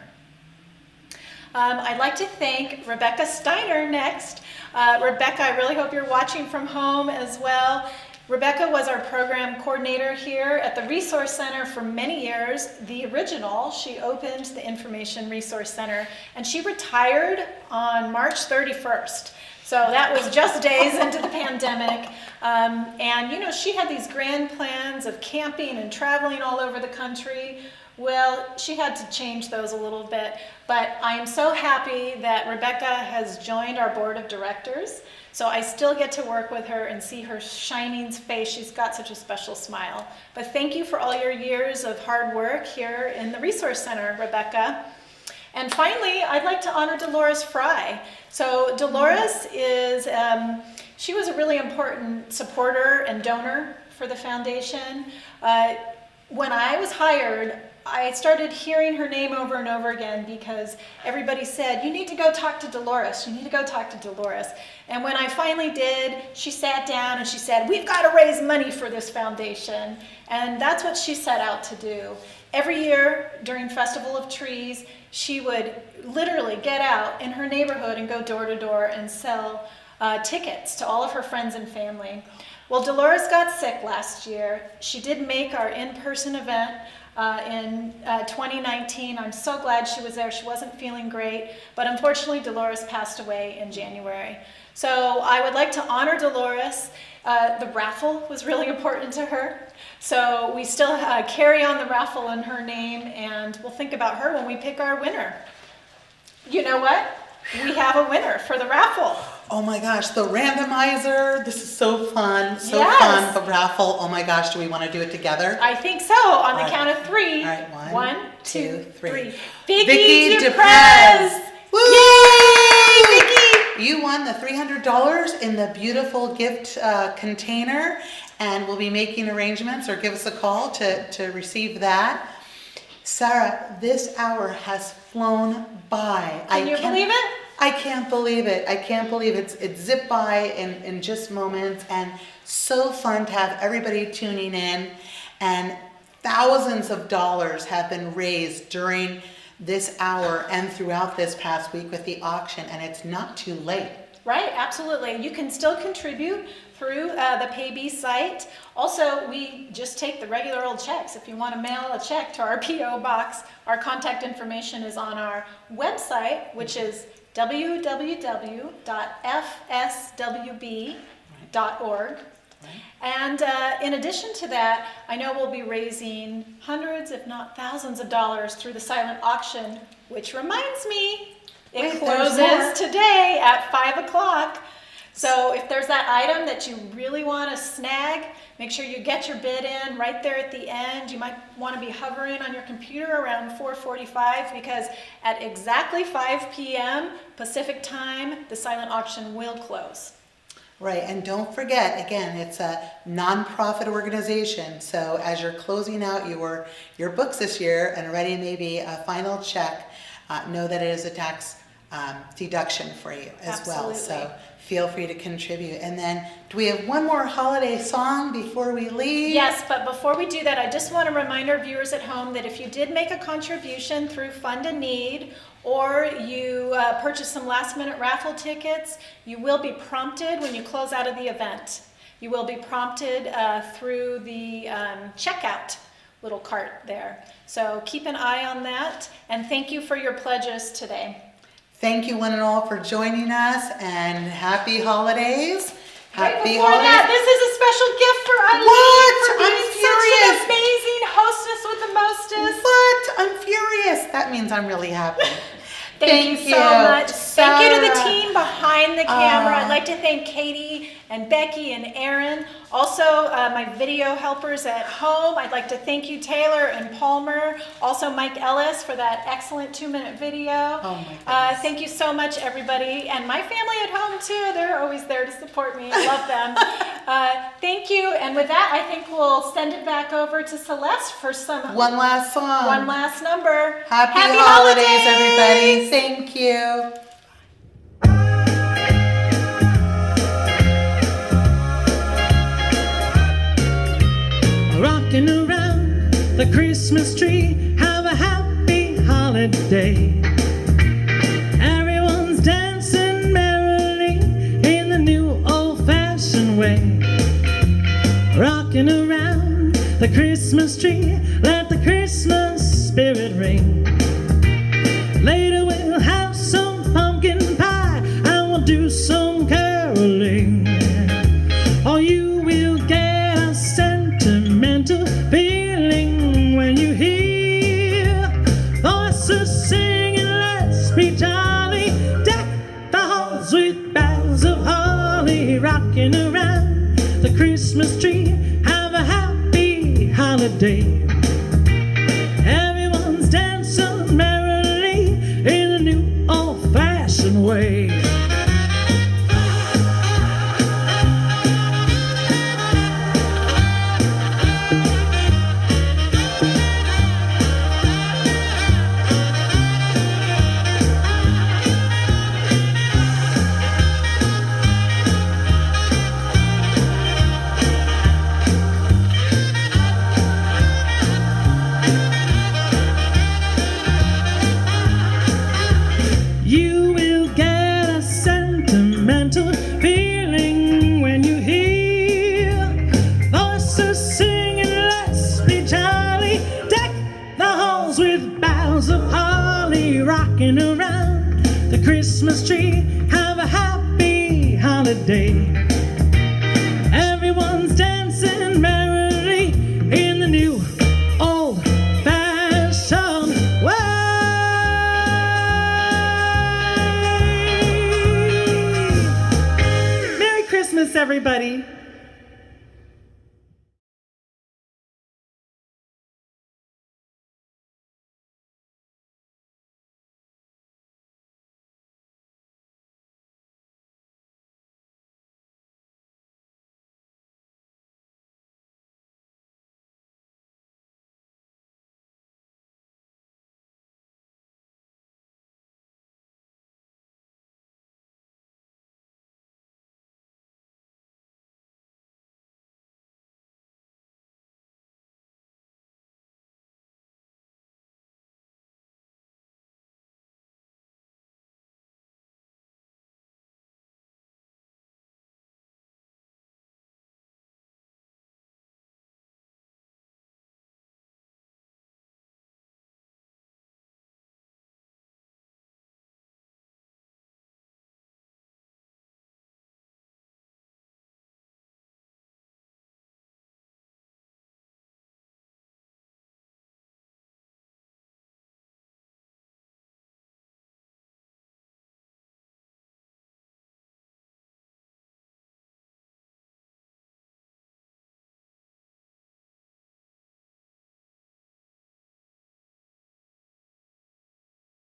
Speaker 1: I'd like to thank Rebecca Steiner next. Rebecca, I really hope you're watching from home as well. Rebecca was our program coordinator here at the Resource Center for many years. The original, she opened the Information Resource Center, and she retired on March 31st. So that was just days into the pandemic. And you know, she had these grand plans of camping and traveling all over the country. Well, she had to change those a little bit, but I am so happy that Rebecca has joined our board of directors. So I still get to work with her and see her shining face. She's got such a special smile. But thank you for all your years of hard work here in the Resource Center, Rebecca. And finally, I'd like to honor Dolores Fry. So Dolores is, she was a really important supporter and donor for the foundation. When I was hired, I started hearing her name over and over again because everybody said, you need to go talk to Dolores. You need to go talk to Dolores. And when I finally did, she sat down and she said, we've got to raise money for this foundation. And that's what she set out to do. Every year during Festival of Trees, she would literally get out in her neighborhood and go door to door and sell tickets to all of her friends and family. Well, Dolores got sick last year. She did make our in-person event in 2019. I'm so glad she was there. She wasn't feeling great, but unfortunately Dolores passed away in January. So I would like to honor Dolores. The raffle was really important to her. So we still carry on the raffle in her name, and we'll think about her when we pick our winner. You know what? We have a winner for the raffle.
Speaker 2: Oh my gosh, the randomizer. This is so fun. So
Speaker 1: Yes.
Speaker 2: fun. The raffle. Oh my gosh, do we want to do it together?
Speaker 1: I think so. On the
Speaker 2: All right.
Speaker 1: count of three.
Speaker 2: All right,
Speaker 1: One, two, three.
Speaker 2: Vicky
Speaker 1: Vicky
Speaker 2: DePrez.
Speaker 1: DePrez.
Speaker 2: Woo!
Speaker 1: Yay, Vicky!
Speaker 2: You won the $300 in the beautiful gift container, and we'll be making arrangements, or give us a call to receive that. Sarah, this hour has flown by.
Speaker 1: Can you believe it?
Speaker 2: I can't believe it. I can't believe it zipped by in just moments, and so fun to have everybody tuning in, and thousands of dollars have been raised during this hour and throughout this past week with the auction, and it's not too late.
Speaker 1: Right, absolutely. You can still contribute through the Paybe site. Also, we just take the regular old checks. If you want to mail a check to our P.O. box, our contact information is on our website, which is www.fswb.org. And in addition to that, I know we'll be raising hundreds, if not thousands of dollars through the silent auction, which reminds me, it
Speaker 2: Wait, there's more.
Speaker 1: closes today at 5 o'clock. So if there's that item that you really want to snag, make sure you get your bid in right there at the end. You might want to be hovering on your computer around 4:45, because at exactly 5 p.m. Pacific time, the silent auction will close.
Speaker 2: Right, and don't forget, again, it's a nonprofit organization, so as you're closing out your books this year and writing maybe a final check, know that it is a tax deduction for you as well.
Speaker 1: Absolutely.
Speaker 2: So feel free to contribute. And then, do we have one more holiday song before we leave?
Speaker 1: Yes, but before we do that, I just want to remind our viewers at home that if you did make a contribution through Fund a Need, or you purchase some last-minute raffle tickets, you will be prompted when you close out of the event. You will be prompted through the checkout little cart there. So keep an eye on that, and thank you for your pledges today.
Speaker 2: Thank you one and all for joining us, and happy holidays.
Speaker 1: Right
Speaker 2: Happy
Speaker 1: before
Speaker 2: holidays.
Speaker 1: that, this is a special gift for Eileen
Speaker 2: What?
Speaker 1: for
Speaker 2: I'm
Speaker 1: being
Speaker 2: furious.
Speaker 1: such an amazing hostess with the mostest.
Speaker 2: What? I'm furious. That means I'm really happy.
Speaker 1: Thank you so much. Thank you to the
Speaker 2: Sarah.
Speaker 1: team behind the camera. I'd like to thank Katie and Becky and Aaron. Also, my video helpers at home. I'd like to thank you, Taylor and Palmer. Also, Mike Ellis for that excellent 2-minute video.
Speaker 2: Oh my goodness.
Speaker 1: Thank you so much, everybody. And my family at home, too. They're always there to support me. I love them. Thank you. And with that, I think we'll send it back over to Celeste for some
Speaker 2: One last song.
Speaker 1: one last number.
Speaker 2: Happy holidays, everybody. Thank you.
Speaker 3: Rocking around the Christmas tree, have a happy holiday. Everyone's dancing merrily in the new old-fashioned way. Rocking around the Christmas tree, let the Christmas spirit ring. Later we'll have some pumpkin pie and we'll do some caroling. Or you will get a sentimental feeling when you hear voices singing, let's be jolly. Deck the halls with boughs of holly. Rocking around the Christmas tree, have a happy holiday. Everyone's dancing merrily in a new old-fashioned way. Christmas tree. Have a happy holiday. Everyone's dancing merrily in the new old-fashioned way. Merry Christmas, everybody.